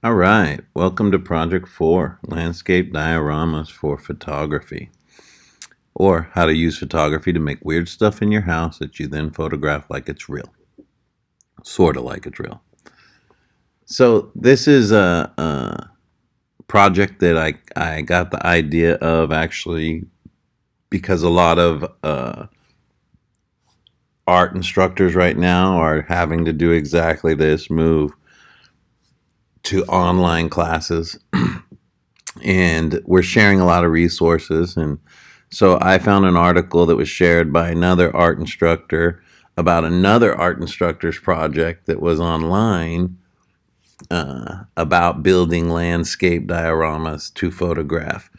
All right, welcome to Project 4, Landscape Dioramas for Photography, or how to use photography to make weird stuff in your house that you then photograph like it's real, sort of like it's real. So this is a project that I got the idea of actually because a lot of art instructors right now are having to do exactly this, move to online classes, and we're sharing a lot of resources. And so I found an article that was shared by another art instructor about another art instructor's project that was online, about building landscape dioramas to photograph.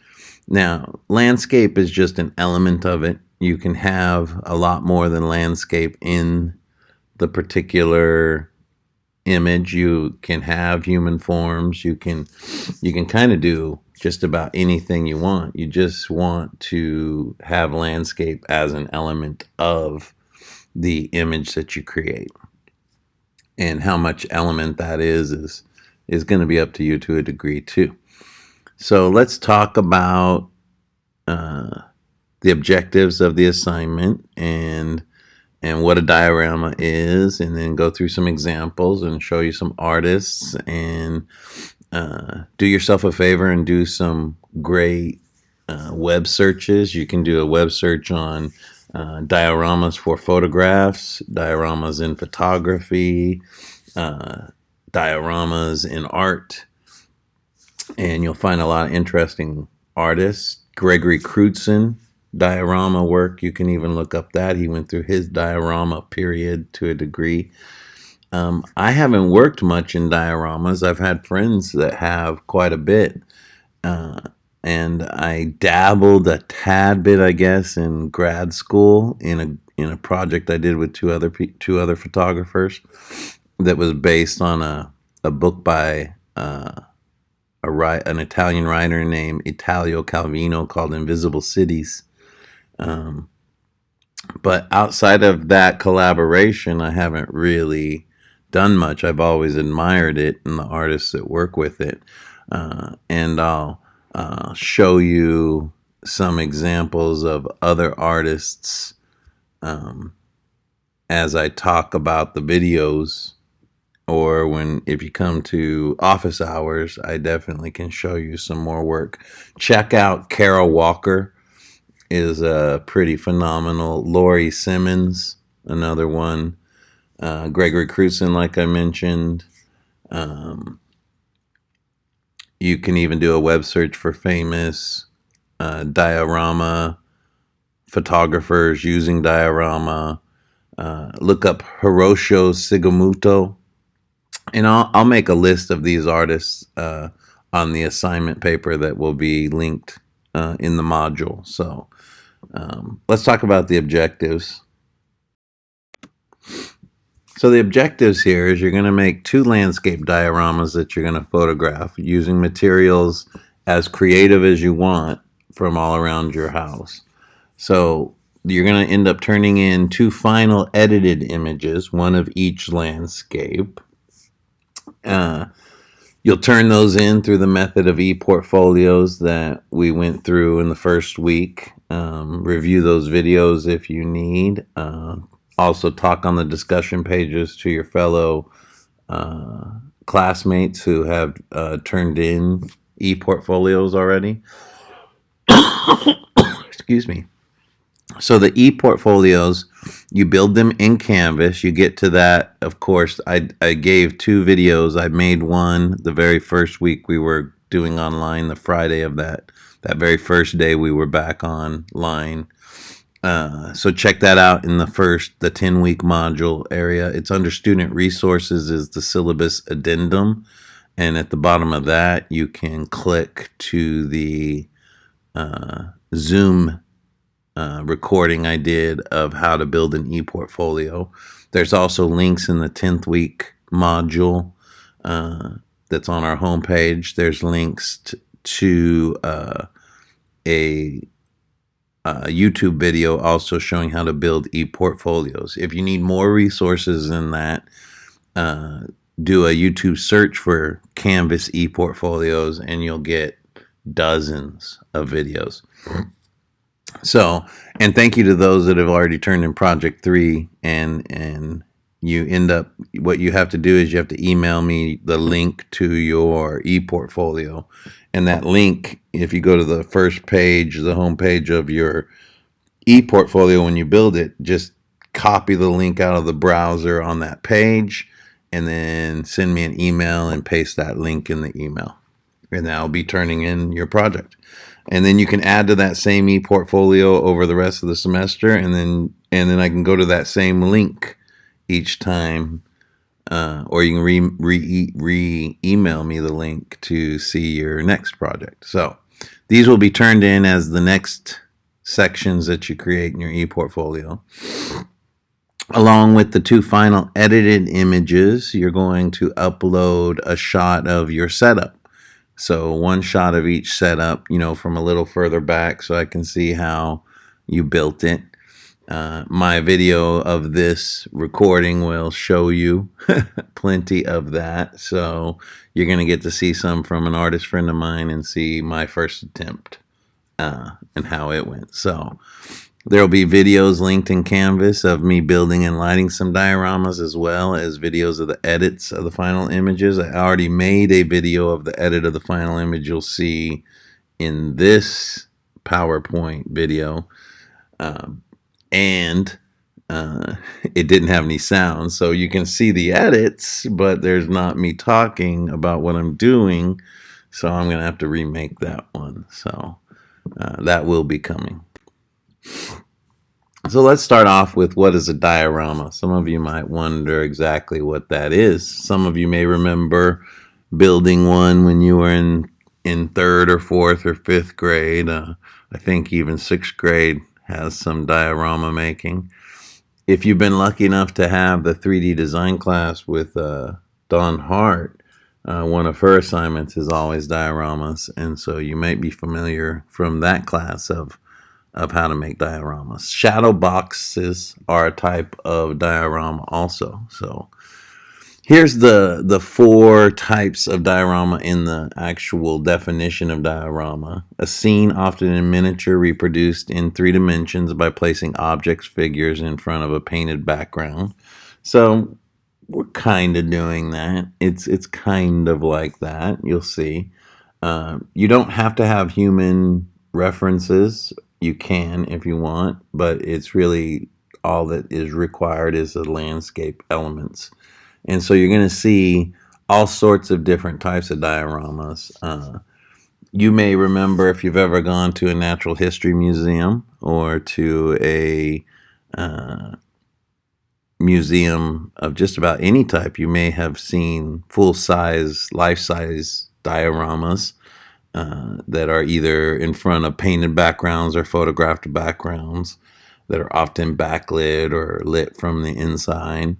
Now, landscape is just an element of it. You can have a lot more than landscape in the particular image. You can have human forms. You can kind of do just about anything you want. You just want to have landscape as an element of the image that you create. And how much element that is going to be up to you to a degree too. So let's talk about uh, the objectives of the assignment and what a diorama is, and then go through some examples and show you some artists, and do yourself a favor and do some great web searches. You can do a web search on dioramas for photographs, dioramas in photography, uh, dioramas in art, and you'll find a lot of interesting artists. Gregory Crutzen diorama work, you can even look up that. He went through his diorama period to a degree. I haven't worked much in dioramas. I've had friends that have quite a bit. Uh, and I dabbled a tad bit, I guess, in grad school in a project I did with two other photographers that was based on a book by an Italian writer named Italio Calvino called Invisible Cities. Um, but outside of that collaboration, I haven't really done much. I've always admired it and the artists that work with it. And I'll show you some examples of other artists um, as I talk about the videos, or when if you come to office hours, I definitely can show you some more work. Check out Carol Walker, is pretty phenomenal. Laurie Simmons, another one. Gregory Crutzen, like I mentioned. Um, you can even do a web search for famous diorama photographers using diorama. Look up Hiroshi Sugimoto, and I'll make a list of these artists on the assignment paper that will be linked in the module. So let's talk about the objectives. So the objectives here is you're going to make two landscape dioramas that you're going to photograph using materials as creative as you want from all around your house. So you're going to end up turning in two final edited images, one of each landscape. Uh, you'll turn those in through the method of e-portfolios that we went through in the first week. Review those videos if you need. Also talk on the discussion pages to your fellow uh, classmates who have turned in e-portfolios already. Excuse me. So the e-portfolios, you build them in Canvas. You get to that, of course. I gave two videos. I made one the very first week we were doing online, the Friday of that very first day we were back online. So check that out in the 10-week module area. It's under student resources is the syllabus addendum. And at the bottom of that, you can click to the Zoom recording I did of how to build an e-portfolio. There's also links in the 10th week module that's on our homepage. There's links to a YouTube video also showing how to build e-portfolios. If you need more resources than that, uh, do a YouTube search for Canvas ePortfolios and you'll get dozens of videos. So, and thank you to those that have already turned in Project 3, and you end up, what you have to do is you have to email me the link to your ePortfolio. And that link, if you go to the first page, the home page of your ePortfolio when you build it, just copy the link out of the browser on that page and then send me an email and paste that link in the email. And that'll be turning in your project. And then you can add to that same ePortfolio over the rest of the semester, and then I can go to that same link each time, or you can email me the link to see your next project. So these will be turned in as the next sections that you create in your ePortfolio. Along with the 2 final edited images, you're going to upload a shot of your setup. So 1 shot of each setup, from a little further back so I can see how you built it. My video of this recording will show you plenty of that. So you're going to get to see some from an artist friend of mine and see my first attempt and how it went. So there will be videos linked in Canvas of me building and lighting some dioramas, as well as videos of the edits of the final images. I already made a video of the edit of the final image you'll see in this PowerPoint video. And it didn't have any sound, so you can see the edits, but there's not me talking about what I'm doing, so I'm going to have to remake that one. So that will be coming. So let's start off with, what is a diorama? Some of you might wonder exactly what that is. Some of you may remember building one when you were in 3rd or 4th or 5th grade. I think even 6th grade has some diorama making. If you've been lucky enough to have the 3D design class with Dawn Hart, one of her assignments is always dioramas, and so you might be familiar from that class of how to make dioramas. Shadow boxes are a type of diorama also. So here's the 4 types of diorama in the actual definition of diorama. A scene, often in miniature, reproduced in 3 dimensions by placing objects, figures in front of a painted background. So we're kind of doing that. It's kind of like that. You'll see. You don't have to have human references. You can if you want, but it's really all that is required is the landscape elements. And so you're going to see all sorts of different types of dioramas. You may remember, if you've ever gone to a natural history museum or to a museum of just about any type, you may have seen full-size, life-size dioramas that are either in front of painted backgrounds or photographed backgrounds that are often backlit or lit from the inside.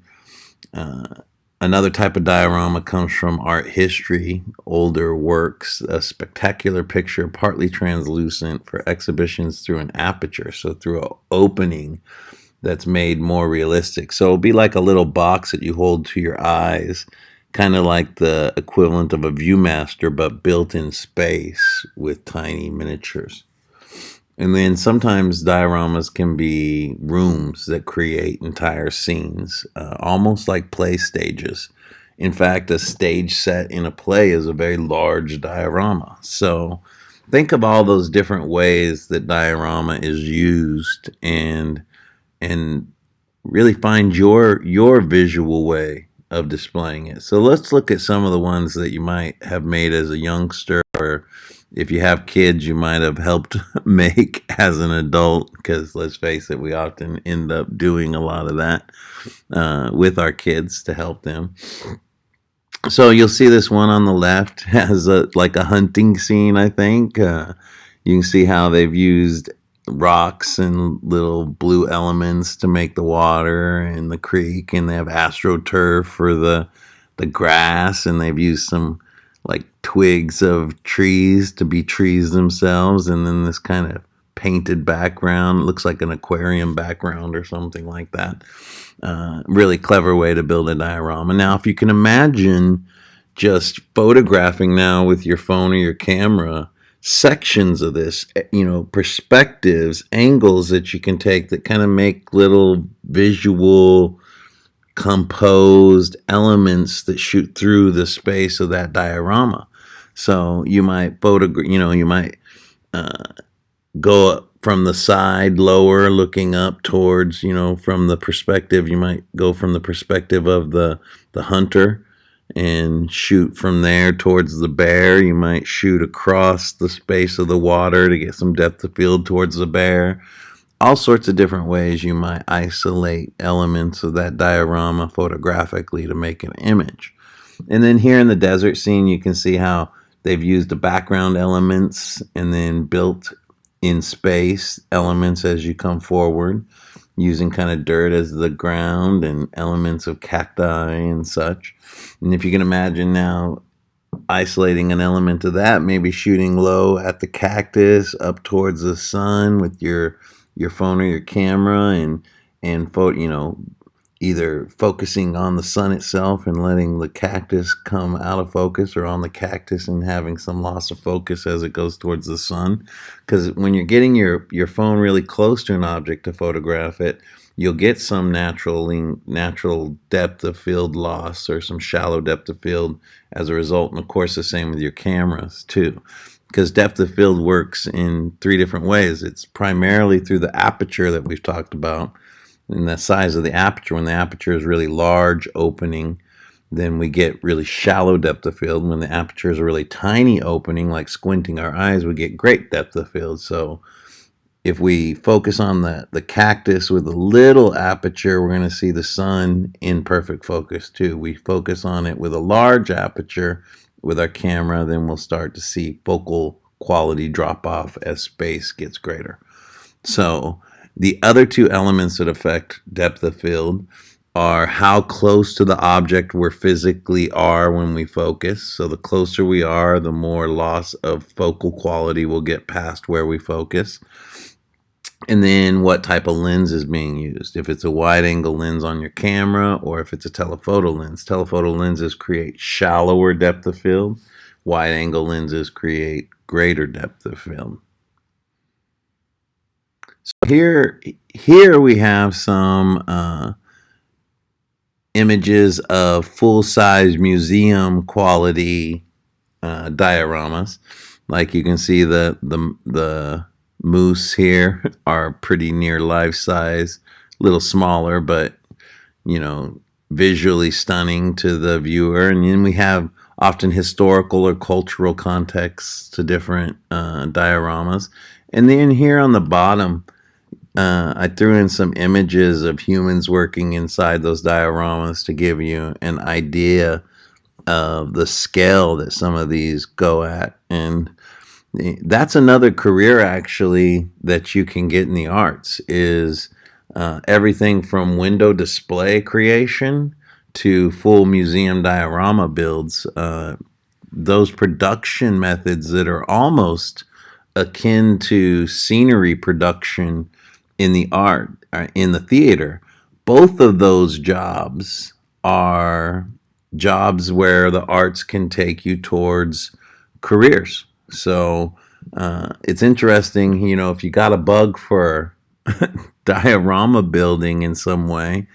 Another type of diorama comes from art history, older works, a spectacular picture, partly translucent, for exhibitions through an aperture, so through an opening that's made more realistic. So it'll be like a little box that you hold to your eyes, kind of like the equivalent of a Viewmaster, but built in space with tiny miniatures. And then sometimes dioramas can be rooms that create entire scenes, almost like play stages. In fact, a stage set in a play is a very large diorama. So think of all those different ways that diorama is used, and really find your visual way of displaying it. So let's look at some of the ones that you might have made as a youngster, or if you have kids, you might have helped make as an adult, because let's face it, we often end up doing a lot of that with our kids to help them. So you'll see this one on the left has like a hunting scene, I think. You can see how they've used rocks and little blue elements to make the water and the creek, and they have astroturf for the grass, and they've used some like twigs of trees to be trees themselves, and then this kind of painted background. It looks like an aquarium background or something like that. Really clever way to build a diorama. Now, if you can imagine just photographing now with your phone or your camera sections of this, perspectives, angles that you can take that kind of make little visual composed elements that shoot through the space of that diorama. So you might photograph, you might go up from the side lower looking up towards, from the perspective, you might go from the perspective of the hunter and shoot from there towards the bear. You might shoot across the space of the water to get some depth of field towards the bear. All sorts of different ways you might isolate elements of that diorama photographically to make an image. And then here in the desert scene, you can see how they've used the background elements and then built in space elements as you come forward, using kind of dirt as the ground and elements of cacti and such. And if you can imagine now isolating an element of that, maybe shooting low at the cactus up towards the sun with your phone or your camera, and either focusing on the sun itself and letting the cactus come out of focus, or on the cactus and having some loss of focus as it goes towards the sun. Because when you're getting your phone really close to an object to photograph it, you'll get some natural depth of field loss or some shallow depth of field as a result. And of course, the same with your cameras too, because depth of field works in three different ways. It's primarily through the aperture that we've talked about, and the size of the aperture. When the aperture is really large opening, then we get really shallow depth of field. When the aperture is a really tiny opening, like squinting our eyes, we get great depth of field. So if we focus on the cactus with a little aperture, we're going to see the sun in perfect focus too. We focus on it with a large aperture with our camera, then we'll start to see focal quality drop off as space gets greater. So the other two elements that affect depth of field are how close to the object we physically are when we focus. So the closer we are, the more loss of focal quality we'll get past where we focus. And then what type of lens is being used. If it's a wide angle lens on your camera, or if it's a telephoto lens. Telephoto lenses create shallower depth of field. Wide angle lenses create greater depth of field. So here we have some images of full-size museum quality dioramas. Like you can see the moose here are pretty near life size, a little smaller, but visually stunning to the viewer. And then we have often historical or cultural contexts to different dioramas. And then here on the bottom, I threw in some images of humans working inside those dioramas to give you an idea of the scale that some of these go at. And that's another career actually that you can get in the arts, is everything from window display creation to full museum diorama builds. Those production methods that are almost akin to scenery production in the art, in the theater, both of those jobs are jobs where the arts can take you towards careers. So it's interesting, if you got a bug for diorama building in some way,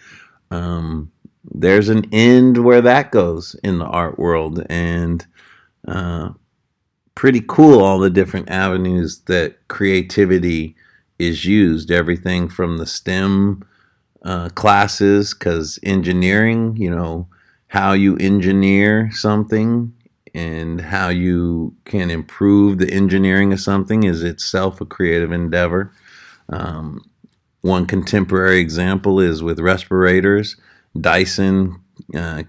there's an end where that goes in the art world. And pretty cool, all the different avenues that creativity is used. Everything from the STEM classes, because engineering, how you engineer something and how you can improve the engineering of something is itself a creative endeavor. One contemporary example is with respirators. Dyson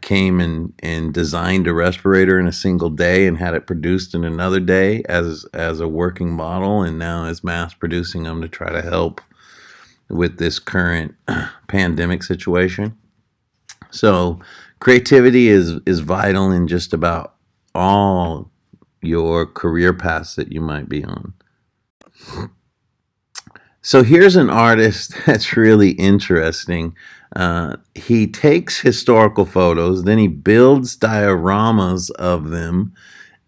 came and designed a respirator in a single day and had it produced in another day as a working model, and now is mass producing them to try to help with this current pandemic situation. So creativity is vital in just about all your career paths that you might be on. So here's an artist that's really interesting. He takes historical photos, then he builds dioramas of them,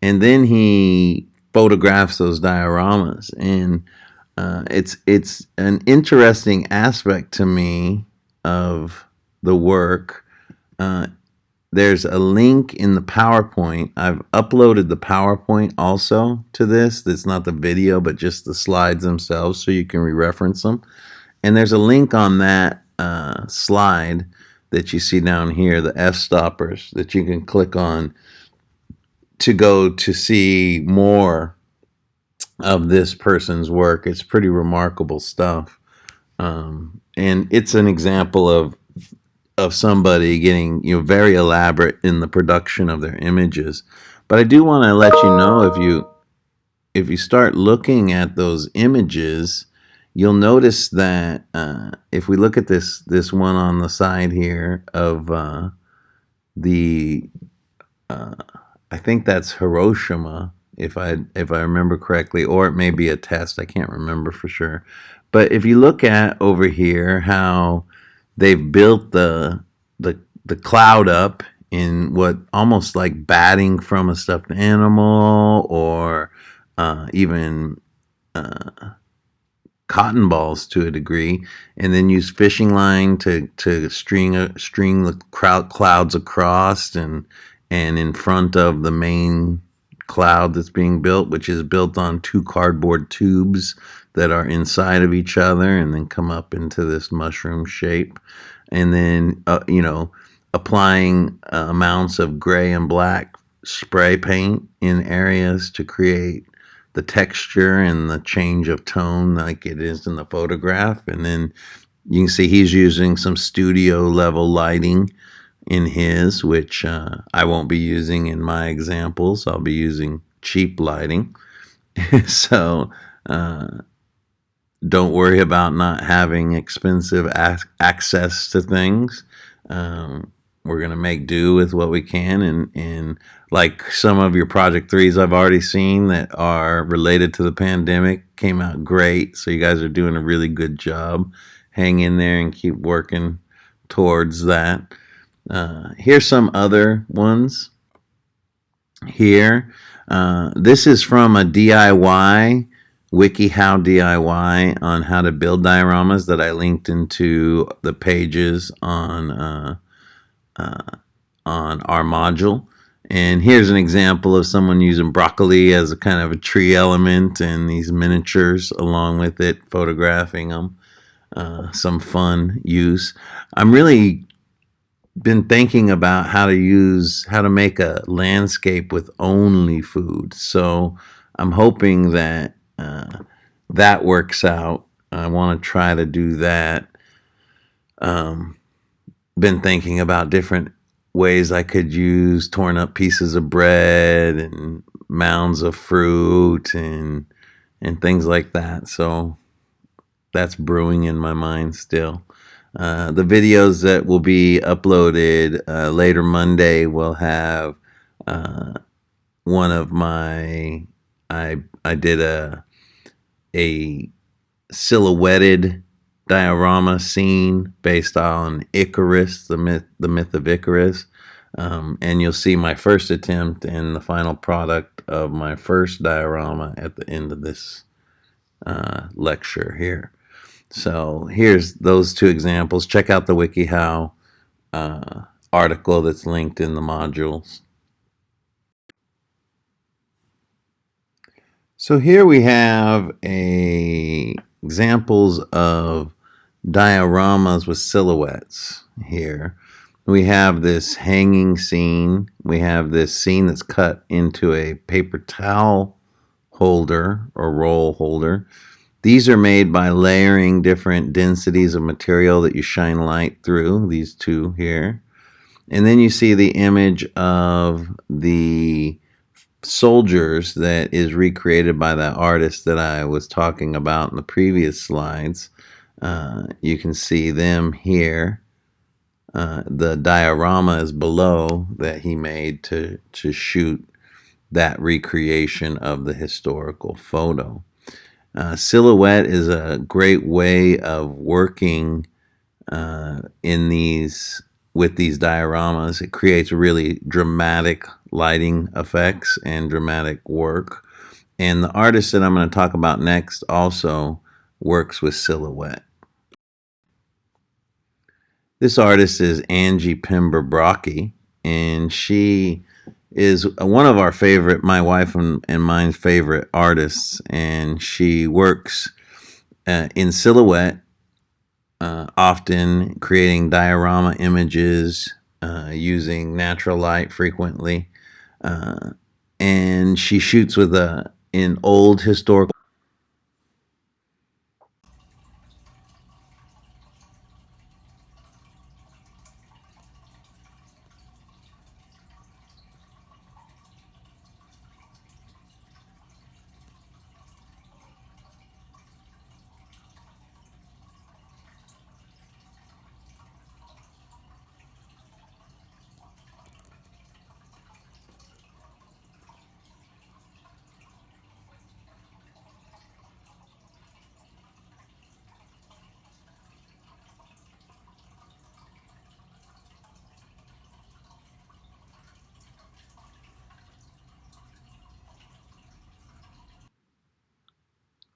and then he photographs those dioramas. And it's an interesting aspect to me of the work. Uh, there's a link in the PowerPoint. I've uploaded the PowerPoint also to this. It's not the video, but just the slides themselves, so you can re-reference them. And there's a link on that slide that you see down here, the F stoppers, that you can click on to go to see more of this person's work. It's pretty remarkable stuff. And it's an example of somebody getting, very elaborate in the production of their images. But I do want to let you know, if you start looking at those images, you'll notice that if we look at this one on the side here of the I think that's Hiroshima, if I remember correctly, or it may be a test. I can't remember for sure. But if you look at over here how they've built the cloud up in what almost like batting from a stuffed animal, or even cotton balls to a degree, and then use fishing line to string the clouds across, and in front of the main cloud that's being built, which is built on two cardboard tubes that are inside of each other and then come up into this mushroom shape. And then applying amounts of gray and black spray paint in areas to create the texture and the change of tone like it is in the photograph. And then you can see he's using some studio level lighting in his, which I won't be using in my examples. I'll be using cheap lighting. So don't worry about not having expensive access to things. We're going to make do with what we can. And like some of your Project 3s I've already seen that are related to the pandemic came out great. So you guys are doing a really good job. Hang in there and keep working towards that. Here's some other ones here. This is from a DIY, WikiHow DIY, on how to build dioramas that I linked into the pages on our module. And here's an example of someone using broccoli as a kind of a tree element and these miniatures along with it, photographing them. Some fun use. I'm really been thinking about how to make a landscape with only food. So I'm hoping that that works out. I want to try to do that. Been thinking about different ways I could use torn up pieces of bread and mounds of fruit and things like that. So that's brewing in my mind still. The videos that will be uploaded later Monday will have one of my I did a silhouetted diorama scene based on Icarus, the myth of Icarus, and you'll see my first attempt and the final product of my first diorama at the end of this lecture here. So here's those two examples. Check out the WikiHow article that's linked in the modules. So here we have examples of dioramas with silhouettes here. We have this hanging scene. We have this scene that's cut into a paper towel holder or roll holder. These are made by layering different densities of material that you shine light through, these two here. And then you see the image of the soldiers that is recreated by that artist that I was talking about in the previous slides. You can see them here. The diorama is below that he made to shoot that recreation of the historical photo. Silhouette is a great way of working in these with these dioramas. It creates really dramatic lighting effects and dramatic work. And the artist that I'm going to talk about next also works with silhouette. This artist is Angie Pember-Brocky, and she is one of our favorite, my wife and mine's favorite artists, and she works in silhouette, often creating diorama images using natural light frequently, uh, and she shoots with a in old historical.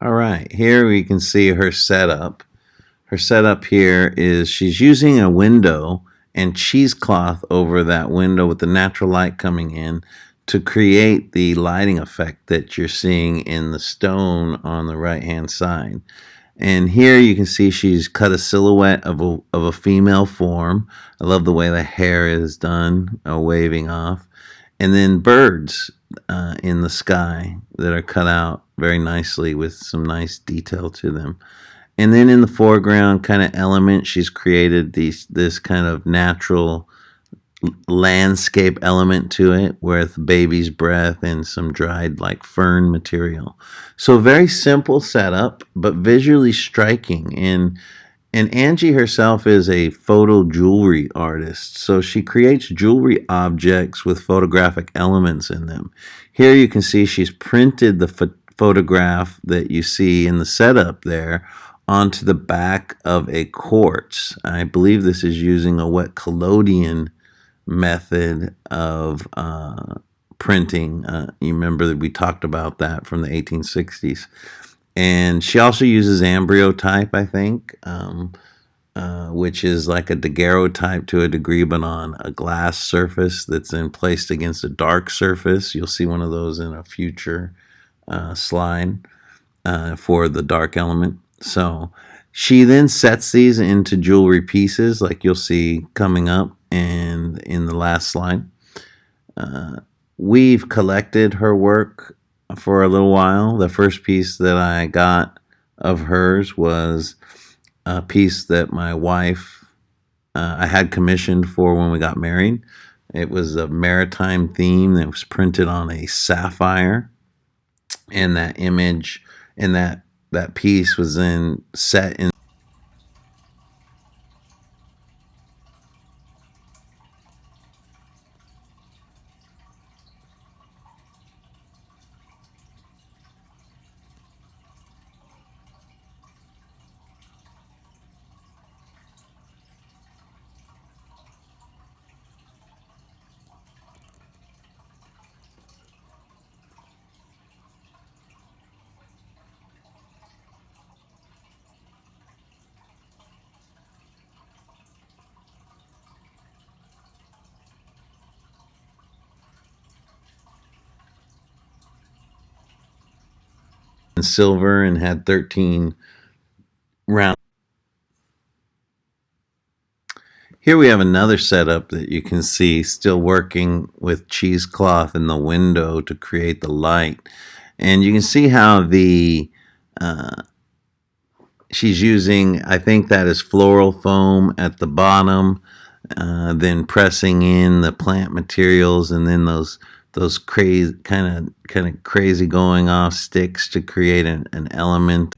All right, here we can see her setup. Her setup here is she's using a window and cheesecloth over that window with the natural light coming in to create the lighting effect that you're seeing in the stone on the right hand side. And here you can see she's cut a silhouette of a female form. I love the way the hair is done, waving off. And then birds in the sky that are cut out very nicely with some nice detail to them. And then in the foreground kind of element, she's created this kind of natural landscape element to it with baby's breath and some dried like fern material. So very simple setup, but visually striking. And Angie herself is a photo jewelry artist. So she creates jewelry objects with photographic elements in them. Here you can see she's printed the photograph that you see in the setup there onto the back of a quartz. I believe this is using a wet collodion method of printing. You remember that we talked about that from the 1860s. And she also uses ambrotype, I think, which is like a daguerreotype to a degree, but on a glass surface that's then placed against a dark surface. You'll see one of those in a future slide for the dark element. So she then sets these into jewelry pieces, like you'll see coming up and in the last slide. We've collected her work for a little while. The first piece that I got of hers was a piece that my wife I had commissioned for when we got married. It was a maritime theme that was printed on a sapphire, and that image and that piece was then set in silver and had 13 round. Here we have another setup that you can see still working with cheesecloth in the window to create the light. And you can see how the she's using, I think that is floral foam at the bottom, then pressing in the plant materials, and then those crazy kind of crazy going off sticks to create an element.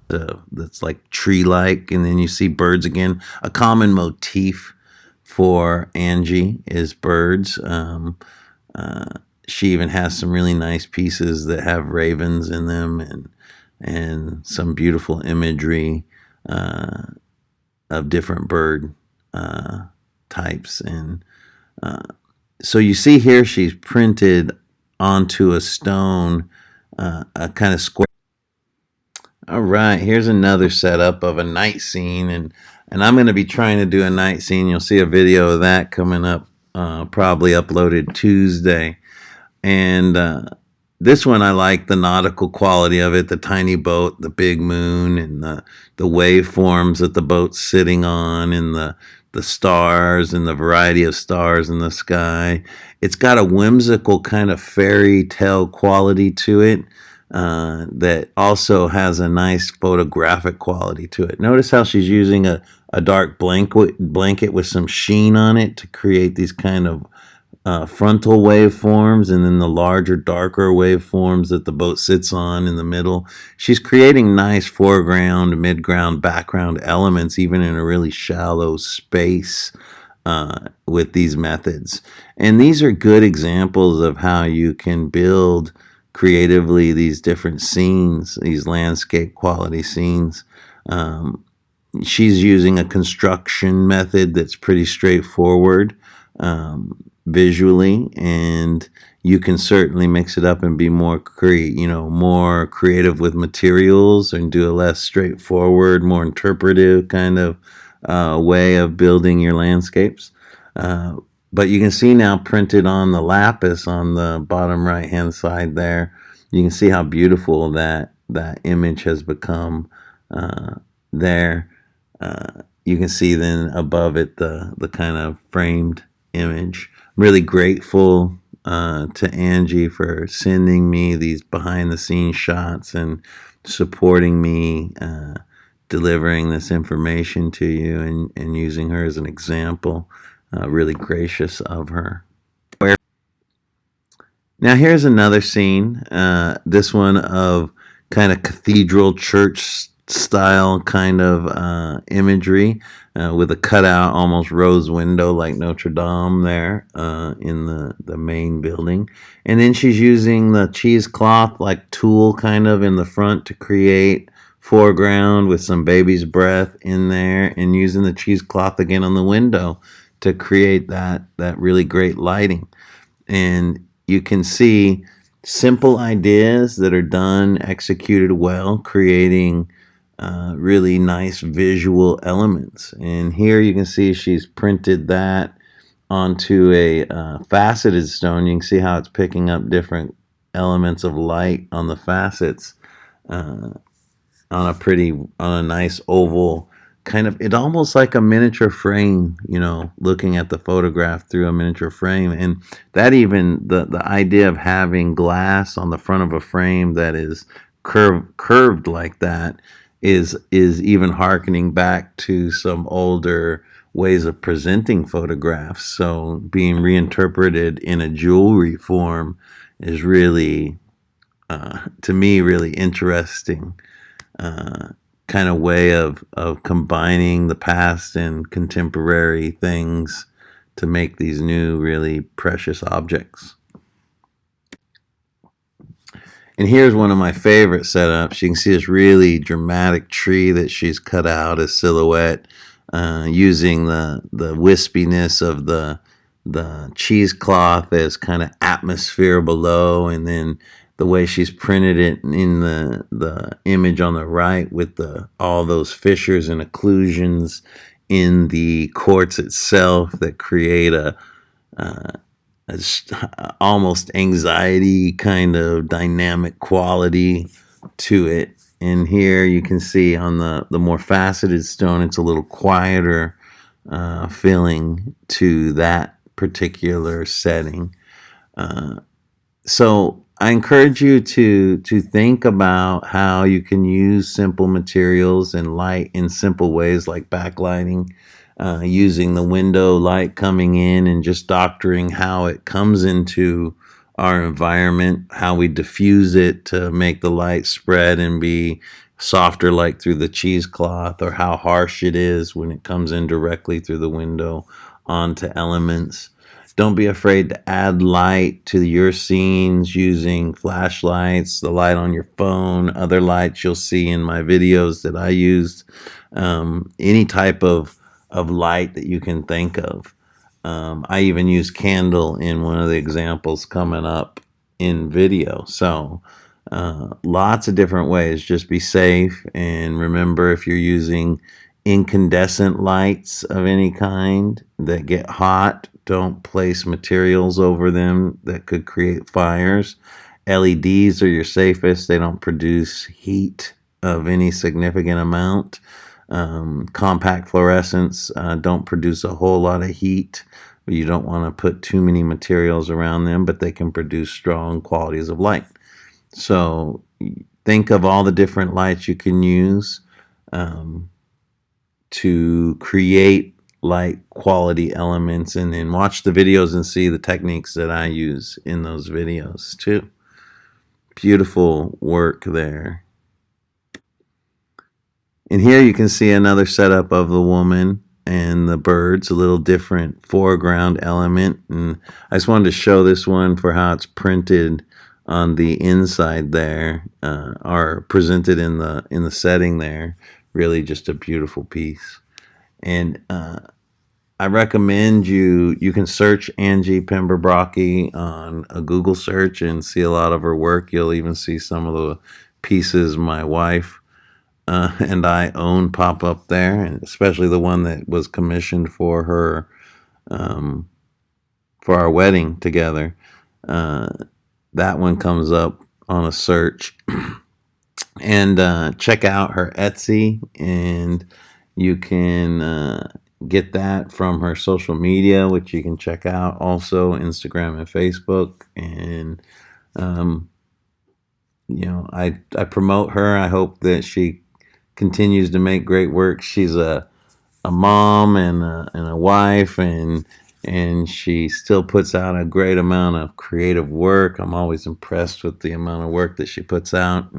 that's like tree-like, and then you see birds again. A common motif for Angie is birds. She even has some really nice pieces that have ravens in them, and some beautiful imagery of different bird uh, types. And so you see here, she's printed onto a stone a kind of square. All right, here's another setup of a night scene, and I'm going to be trying to do a night scene. You'll see a video of that coming up, probably uploaded Tuesday. And this one, I like the nautical quality of it, the tiny boat, the big moon, and the waveforms that the boat's sitting on, and the stars and the variety of stars in the sky. It's got a whimsical kind of fairy tale quality to it that also has a nice photographic quality to it. Notice how she's using a dark blanket with some sheen on it to create these kind of frontal waveforms, and then the larger, darker waveforms that the boat sits on in the middle. She's creating nice foreground, midground, background elements, even in a really shallow space with these methods. And these are good examples of how you can build creatively these different scenes, these landscape quality scenes. She's using a construction method that's pretty straightforward visually, and you can certainly mix it up and be more more creative with materials, and do a less straightforward, more interpretive kind of way of building your landscapes. But you can see now, printed on the lapis on the bottom right hand side there, you can see how beautiful that image has become there. You can see then above it the kind of framed image. I'm really grateful to Angie for sending me these behind the scenes shots and supporting me delivering this information to you, and using her as an example. Really gracious of her. Now here's another scene. This one of kind of cathedral church style kind of imagery with a cutout, almost rose window like Notre Dame there in the main building. And then she's using the cheesecloth like tool kind of in the front to create foreground with some baby's breath in there, and using the cheesecloth again on the window to create that really great lighting. And you can see simple ideas that are done, executed well, creating really nice visual elements. And here you can see she's printed that onto a faceted stone. You can see how it's picking up different elements of light on the facets on a nice oval kind of, it almost like a miniature frame, looking at the photograph through a miniature frame. And that, even the idea of having glass on the front of a frame that is curved like that is even hearkening back to some older ways of presenting photographs. So being reinterpreted in a jewelry form is really to me really interesting kind of way of combining the past and contemporary things to make these new really precious objects. And here's one of my favorite setups. You can see this really dramatic tree that she's cut out as silhouette, using the wispiness of the cheesecloth as kind of atmosphere below, and then the way she's printed it in the image on the right with all those fissures and occlusions in the quartz itself that create a almost anxiety kind of dynamic quality to it. And here you can see on the more faceted stone, it's a little quieter feeling to that particular setting. So I encourage you to think about how you can use simple materials and light in simple ways, like backlighting, using the window light coming in and just doctoring how it comes into our environment, how we diffuse it to make the light spread and be softer, like through the cheesecloth, or how harsh it is when it comes in directly through the window onto elements. Don't be afraid to add light to your scenes using flashlights, the light on your phone, other lights you'll see in my videos that I used. Any type of light that you can think of. I even use candle in one of the examples coming up in video. So lots of different ways. Just be safe, and remember, if you're using incandescent lights of any kind that get hot, don't place materials over them that could create fires. LEDs are your safest. They don't produce heat of any significant amount. Compact fluorescents don't produce a whole lot of heat. You don't want to put too many materials around them, but they can produce strong qualities of light. So think of all the different lights you can use to create light quality elements, and then watch the videos and see the techniques that I use in those videos too. Beautiful work there. And here you can see another setup of the woman and the birds, a little different foreground element. And I just wanted to show this one for how it's printed on the inside there, or presented in the setting there. Really just a beautiful piece. And I recommend you can search Angie Pemberbrocki on a Google search and see a lot of her work. You'll even see some of the pieces my wife and I own pop up there, and especially the one that was commissioned for her, for our wedding together. That one comes up on a search. And check out her Etsy, and you can get that from her social media, which you can check out also, Instagram and Facebook. And I promote her. I hope that she continues to make great work. She's a mom and a wife, and she still puts out a great amount of creative work. I'm always impressed with the amount of work that she puts out,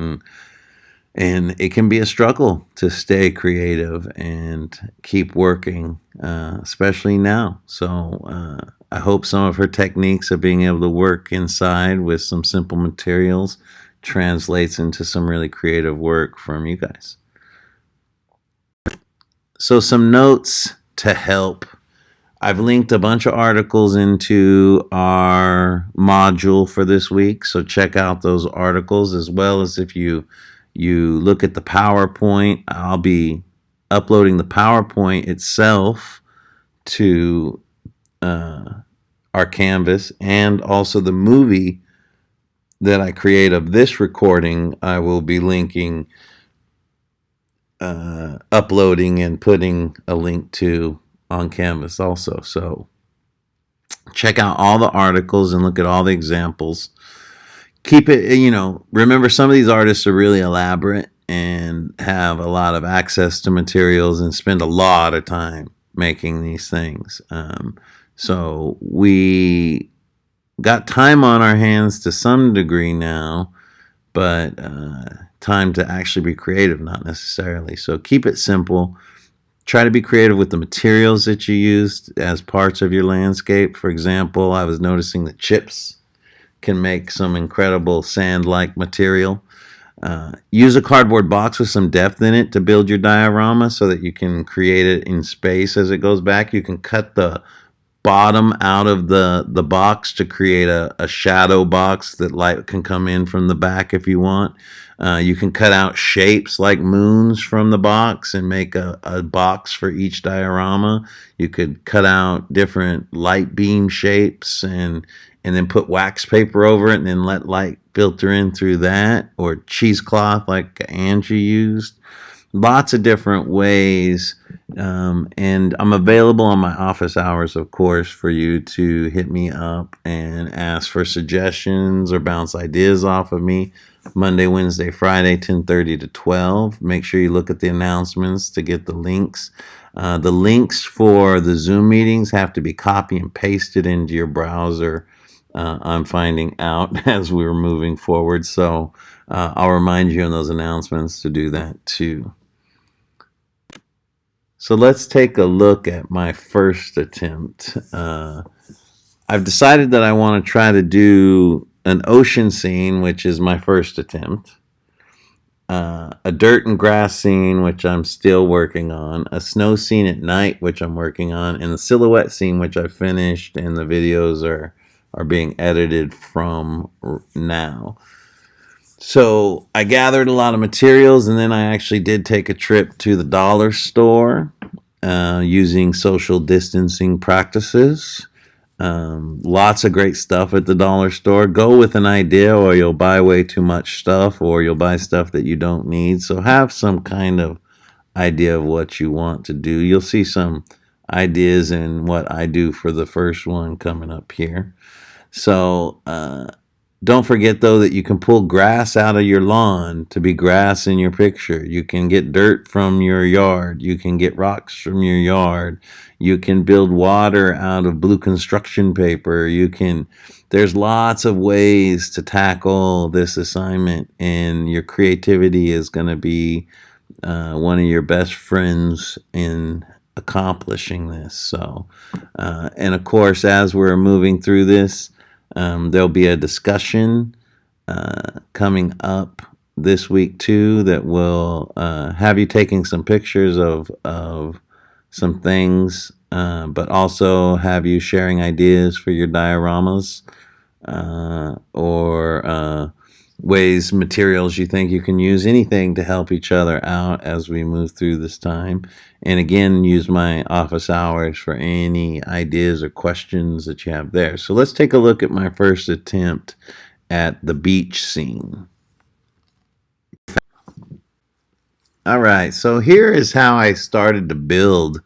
and it can be a struggle to stay creative and keep working, especially now. So I hope some of her techniques of being able to work inside with some simple materials translates into some really creative work from you guys. So some notes to help. I've linked a bunch of articles into our module for this week, so check out those articles, as well as if you look at the PowerPoint. I'll be uploading the PowerPoint itself to our Canvas, and also the movie that I create of this recording I will be linking, uploading and putting a link to on Canvas also. So check out all the articles and look at all the examples. Keep it, remember, some of these artists are really elaborate and have a lot of access to materials and spend a lot of time making these things. So we got time on our hands to some degree now, but time to actually be creative, not necessarily. So keep it simple. Try to be creative with the materials that you used as parts of your landscape. For example, I was noticing that chips can make some incredible sand-like material. Use a cardboard box with some depth in it to build your diorama so that you can create it in space as it goes back. You can cut the bottom out of the box to create a shadow box that light can come in from the back if you want. You can cut out shapes like moons from the box and make a box for each diorama. You could cut out different light beam shapes and then put wax paper over it and then let light filter in through that, or cheesecloth like Angie used. Lots of different ways, and I'm available on my office hours, of course, for you to hit me up and ask for suggestions or bounce ideas off of me. Monday, Wednesday, Friday, 10:30 to 12. Make sure you look at the announcements to get the links. The links for the Zoom meetings have to be copy and pasted into your browser I'm finding out as we're moving forward. So I'll remind you in those announcements to do that too. So let's take a look at my first attempt. I've decided that I want to try to do an ocean scene, which is my first attempt. A dirt and grass scene, which I'm still working on, a snow scene at night, which I'm working on, and the silhouette scene, which I finished, and the videos are being edited from now. So I gathered a lot of materials, and then I actually did take a trip to the dollar store using social distancing practices. Lots of great stuff at the dollar store. Go with an idea, or you'll buy way too much stuff, or you'll buy stuff that you don't need. So have some kind of idea of what you want to do. You'll see some ideas in what I do for the first one coming up here. So don't forget, though, that you can pull grass out of your lawn to be grass in your picture. You can get dirt from your yard. You can get rocks from your yard. You can build water out of blue construction paper. There's lots of ways to tackle this assignment, and your creativity is going to be one of your best friends in accomplishing this. So, and of course, as we're moving through this, there'll be a discussion coming up this week too that will have you taking some pictures of some things, but also have you sharing ideas for your dioramas or ways, materials you think you can use, anything to help each other out as we move through this time. And again, use my office hours for any ideas or questions that you have there. So let's take a look at my first attempt at the beach scene. All right, so here is how I started to build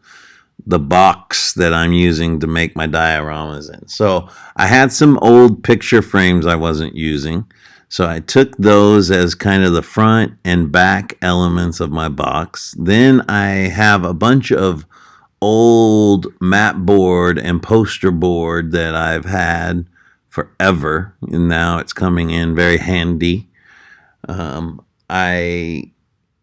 the box that I'm using to make my dioramas in. So I had some old picture frames I wasn't using. So I took those as kind of the front and back elements of my box. Then I have a bunch of old map board and poster board that I've had forever, and now it's coming in very handy. I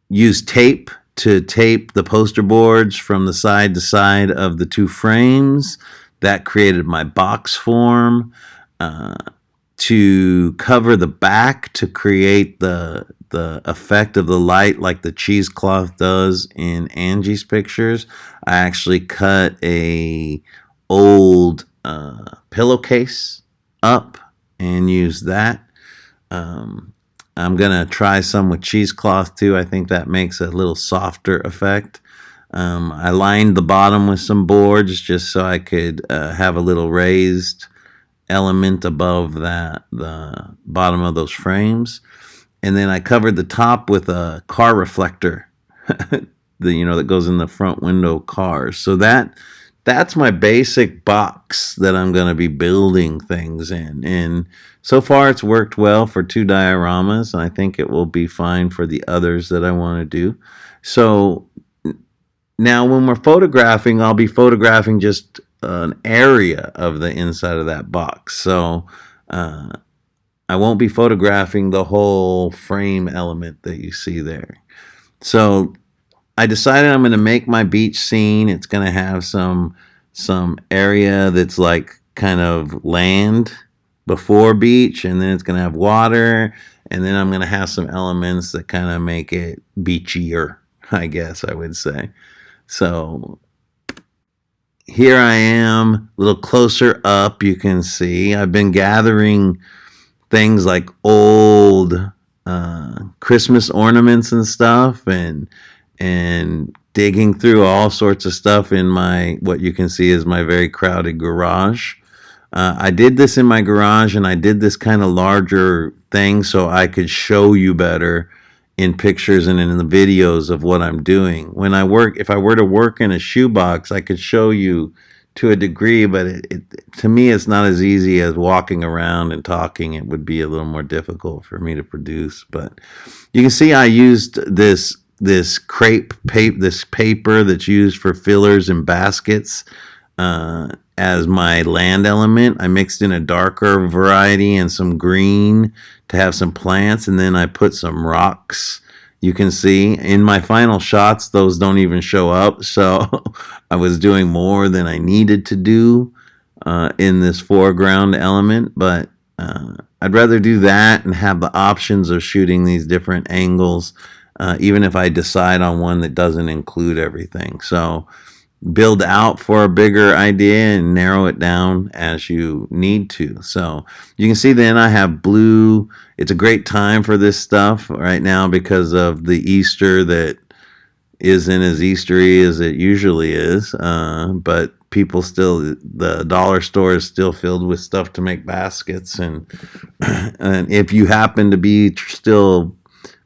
use tape to tape the poster boards from the side to side of the two frames. That created my box form. To cover the back to create the effect of the light like the cheesecloth does in Angie's pictures, I actually cut a old pillowcase up and used that. I'm gonna try some with cheesecloth too. I think that makes a little softer effect. I lined the bottom with some boards just so I could have a little raised element above the bottom of those frames. And then I covered the top with a car reflector that goes in the front window cars. So that's my basic box that I'm going to be building things in. And so far it's worked well for 2 dioramas, and I think it will be fine for the others that I want to do. So now when we're photographing, I'll be photographing just an area of the inside of that box. So I won't be photographing the whole frame element that you see there. So I decided I'm going to make my beach scene. It's going to have some area that's like kind of land before beach, and then it's going to have water, and then I'm going to have some elements that kind of make it beachier, I guess I would say. So here I am, a little closer up. You can see I've been gathering things like old Christmas ornaments and stuff, and digging through all sorts of stuff in what you can see is my very crowded garage. I did this in my garage, and I did this kind of larger thing so I could show you better in pictures and in the videos of what I'm doing. If I were to work in a shoebox, I could show you to a degree, but to me, it's not as easy as walking around and talking. It would be a little more difficult for me to produce. But you can see I used this crepe paper, this paper that's used for fillers and baskets. as my land element. I mixed in a darker variety and some green to have some plants, and then I put some rocks. You can see in my final shots, those don't even show up. So I was doing more than I needed to do in this foreground element, but I'd rather do that and have the options of shooting these different angles, even if I decide on one that doesn't include everything. So build out for a bigger idea and narrow it down as you need to. So you can see then I have blue. It's a great time for this stuff right now because of the Easter that isn't as Eastery as it usually is. But people still, the dollar store is still filled with stuff to make baskets. And if you happen to be still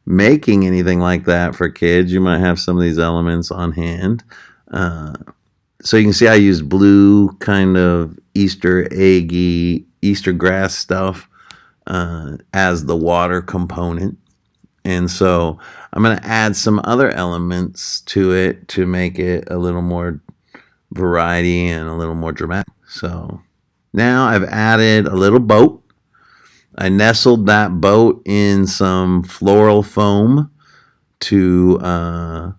making anything like that for kids, you might have some of these elements on hand. So you can see I used blue kind of Easter eggy, Easter grass stuff as the water component. And so I'm going to add some other elements to it to make it a little more variety and a little more dramatic. So now I've added a little boat. I nestled that boat in some floral foam to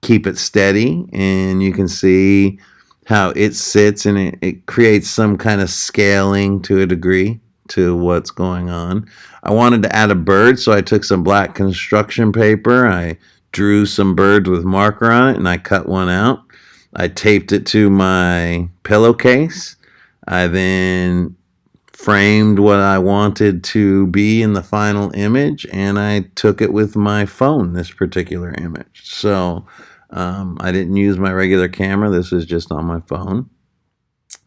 keep it steady, and you can see how it sits, and it creates some kind of scaling to a degree to what's going on. I wanted to add a bird, so I took some black construction paper. I drew some birds with marker on it, and I cut one out. I taped it to my pillowcase. I then framed what I wanted to be in the final image, and I took it with my phone, this particular image. So I didn't use my regular camera. This is just on my phone.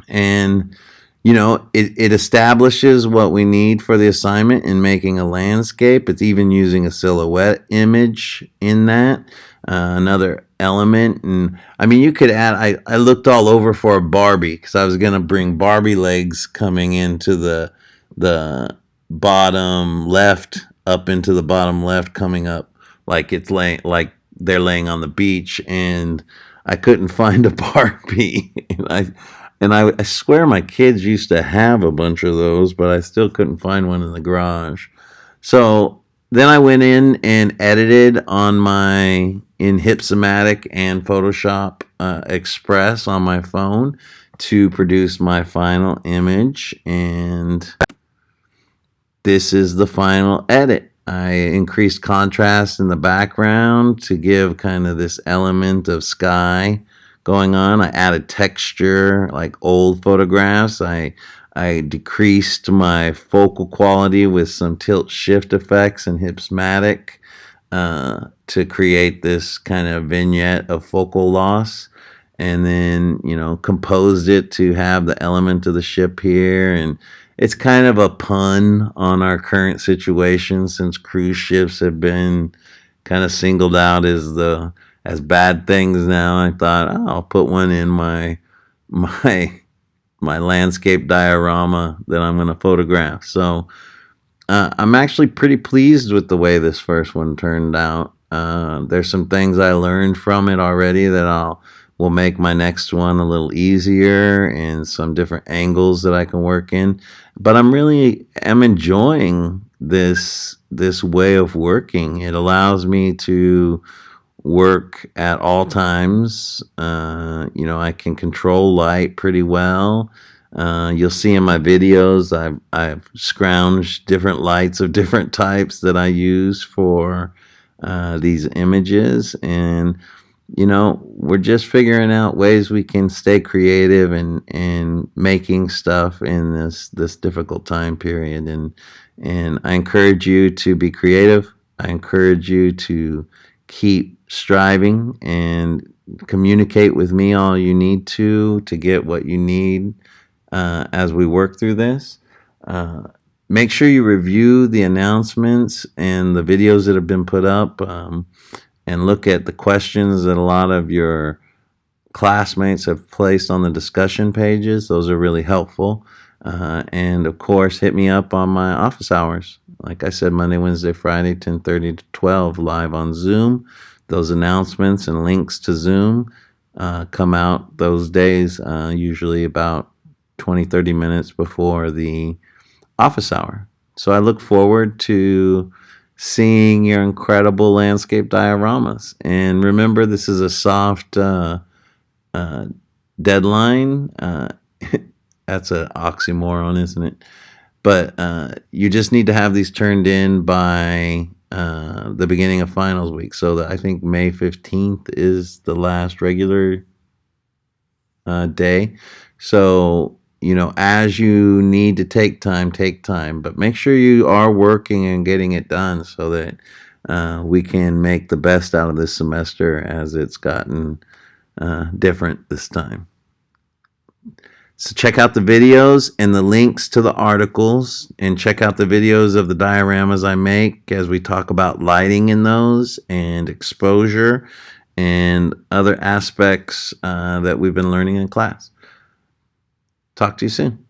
And, you know, it establishes what we need for the assignment in making a landscape. It's even using a silhouette image in that, another element. And I mean, you could add, I looked all over for a Barbie because I was going to bring Barbie legs coming into the bottom left, up into the bottom left, coming up like it's laying, like they're laying on the beach, and I couldn't find a Barbie. I swear my kids used to have a bunch of those, but I still couldn't find one in the garage. So then I went in and edited in Hypsomatic and Photoshop Express on my phone to produce my final image, and this is the final edit. I increased contrast in the background to give kind of this element of sky going on. I added texture like old photographs. I decreased my focal quality with some tilt shift effects and Hypsomatic to create this kind of vignette of focal loss. And then, you know, composed it to have the element of the ship here. And it's kind of a pun on our current situation since cruise ships have been kind of singled out as bad things now. I thought, oh, I'll put one in my landscape diorama that I'm going to photograph. So I'm actually pretty pleased with the way this first one turned out. There's some things I learned from it already that will make my next one a little easier, and some different angles that I can work in. But I'm enjoying this way of working. It allows me to work at all times. You know, I can control light pretty well. You'll see in my videos I've scrounged different lights of different types that I use for these images, and you know, we're just figuring out ways we can stay creative and making stuff in this difficult time period. And I encourage you to be creative. I encourage you to keep striving and communicate with me all you need to get what you need as we work through this. Make sure you review the announcements and the videos that have been put up. And look at the questions that a lot of your classmates have placed on the discussion pages. Those are really helpful. And of course, hit me up on my office hours. Like I said, Monday, Wednesday, Friday, 10:30 to 12, live on Zoom. Those announcements and links to Zoom come out those days, usually about 20-30 minutes before the office hour. So I look forward to seeing your incredible landscape dioramas. And remember, this is a soft uh, deadline. That's an oxymoron, isn't it? But you just need to have these turned in by the beginning of finals week. So that I think May 15th is the last regular day. So, as you need to take time, take time. But make sure you are working and getting it done so that we can make the best out of this semester as it's gotten different this time. So check out the videos and the links to the articles, and check out the videos of the dioramas I make as we talk about lighting in those and exposure and other aspects that we've been learning in class. Talk to you soon.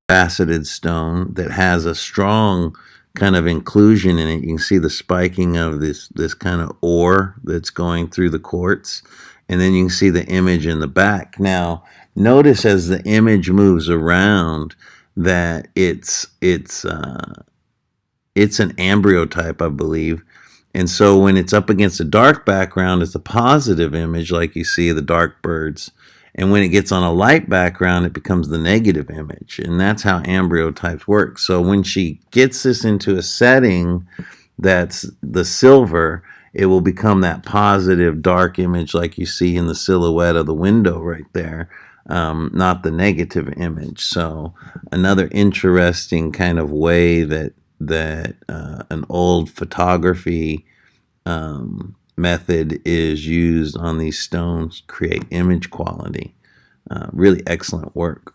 Faceted stone that has a strong kind of inclusion in it. You can see the spiking of this kind of ore that's going through the quartz, and then you can see the image in the back. Now, notice as the image moves around that it's an ambryotype, I believe. And so when it's up against a dark background, it's a positive image, like you see the dark birds. And when it gets on a light background, it becomes the negative image. And that's how ambryotypes work. So when she gets this into a setting that's the silver, it will become that positive dark image like you see in the silhouette of the window right there, not the negative image. So another interesting kind of way that an old photography method is used on these stones to create image quality. Really excellent work.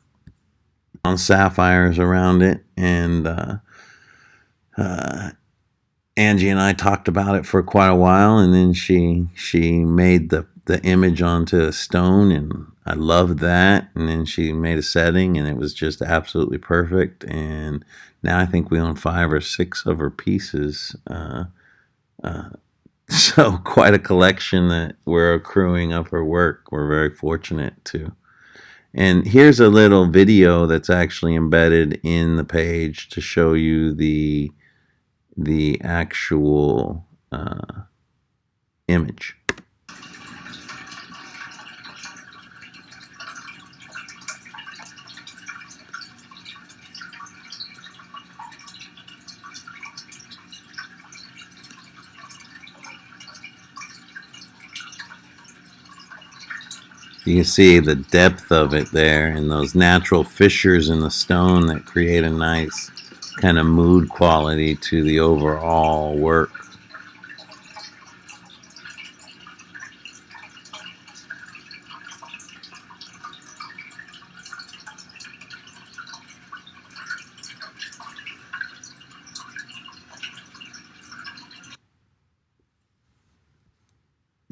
On sapphires around it, and Angie and I talked about it for quite a while, and then she made the image onto a stone, and I loved that. And then she made a setting, and it was just absolutely perfect. And now I think we own 5 or 6 of her pieces. So quite a collection that we're accruing of her work. We're very fortunate to. And here's a little video that's actually embedded in the page to show you the actual image. You can see the depth of it there and those natural fissures in the stone that create a nice kind of mood quality to the overall work.